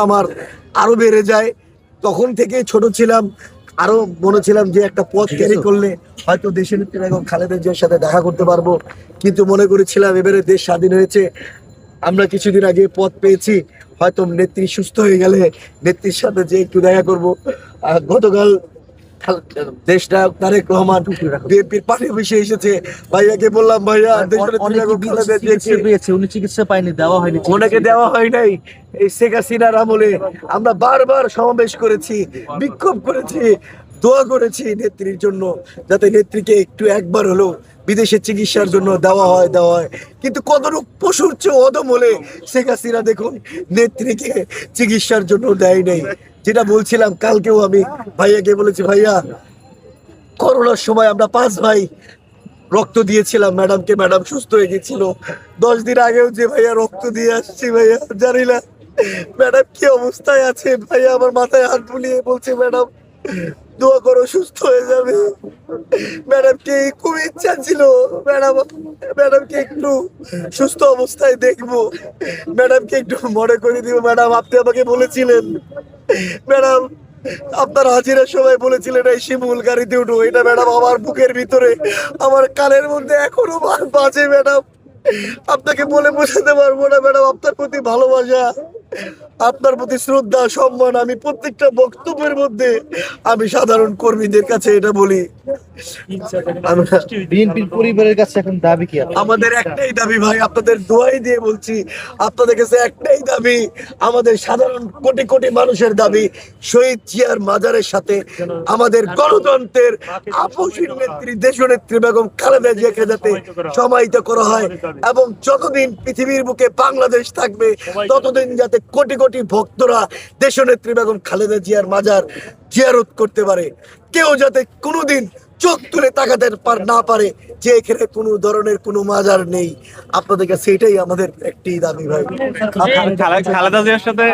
আমার আরো বেড়ে যায়। তখন থেকে ছোট ছিলাম, আরো মনে ছিলাম যে একটা পথ ক্যারি করলে হয়তো দেশের নেত্রী বেগম খালেদা জিয়ার সাথে দেখা করতে পারবো, কিন্তু মনে করেছিলাম এবারে দেশ স্বাধীন হয়েছে, আমরা কিছুদিন আগে পথ পেয়েছি, হয়তো নেত্রী সুস্থ হয়ে গেলে নেত্রীর সাথে যে একটু দেখা করব। গতকাল দেশটা তারেক রহমান বিএনপির পানি অফিসে এসেছে, ভাইয়াকে বললাম ভাইয়া দেশের নেত্রী বেগম খালেদা জিয়াকে উনি চিকিৎসা পায়নি, দেওয়া হয়নি, ওনাকে দেওয়া হয় নাই। এই শেখ হাসিনার আমলে আমরা বারবার সমাবেশ করেছি, বিক্ষোভ করেছি, দোয়া করেছি নেত্রীর জন্য, যাতে নেত্রীকে একটু একবার হলেও বিদেশে চিকিৎসার জন্য দেওয়া হয়, কিন্তু কতটুক পশুর চেয়ে অদম হলে শেখ হাসিনা দেখুন নেত্রীকে চিকিৎসার জন্য দেয় নাই। যেটা বলছিলাম কালকেও আমি ভাইয়াকে বলেছি, ভাইয়া করোনার সময় আমরা 5 ভাই রক্ত দিয়েছিলাম ম্যাডামকে, ম্যাডাম সুস্থ হয়ে গেছিল। 10 দিন আগেও যে ভাইয়া রক্ত দিয়ে আসছি, ভাইয়া জানি না ম্যাডাম কি অবস্থায় আছে। ভাইয়া আমার মাথায় হাত বুলিয়ে বলছে, ম্যাডাম দোয়া করো সুস্থ হয়ে যাবে। ম্যাডামকে খুব ইচ্ছা ছিল ম্যাডামকে একটু সুস্থ অবস্থায় দেখবো, ম্যাডামকে একটু মনে করে দিব। ম্যাডাম আপনি আমাকে বলেছিলেন, ম্যাডাম আপনার হাজিরার সময় বলেছিলেন এই শিমুল গাড়িতে উঠো, এটা ম্যাডাম আমার বুকের ভিতরে, আমার কানের মধ্যে এখনো বাজে ম্যাডাম। আপনাকে বলে বোঝাতে পারবো না ম্যাডাম, আপনার প্রতি ভালোবাসা, আপনার প্রতি শ্রদ্ধা সম্মান আমি প্রত্যেকটা বক্তব্যের মধ্যে আমি সাধারণ কর্মীদের কাছে এটা বলি। বিএনপির পরিবারের কাছে এখন দাবি কি? আমাদের একটাই দাবি ভাই, আপনাদের দোয়াই দিয়ে বলছি, আপনাদের কাছে একটাই দাবি, আমাদের সাধারণ কোটি কোটি মানুষের দাবি, শহীদ জিয়ার মাজারের সাথে আমাদের গণতন্ত্রের আপসীর নেত্রী দেশনেত্রী বেগম খালেদা জিয়াকে যাতে সমাহিত করা হয়, এবং যতদিন পৃথিবীর বুকে বাংলাদেশ থাকবে ততদিন যাতে কোটি কোটি ভক্তরা দেশনেত্রী বেগম খালেদা জিয়ার মাজার জিয়ারত করতে পারে। কেউ যাতে কোনোদিন চোখ তুলে তাকাতে না পারে যে এখানে কোনো ধরনের কোনো মাজার নেই। আপনাদের কাছে এটাই আমাদের একটি দাবি ভাই। খালেদা জিয়ার সাথে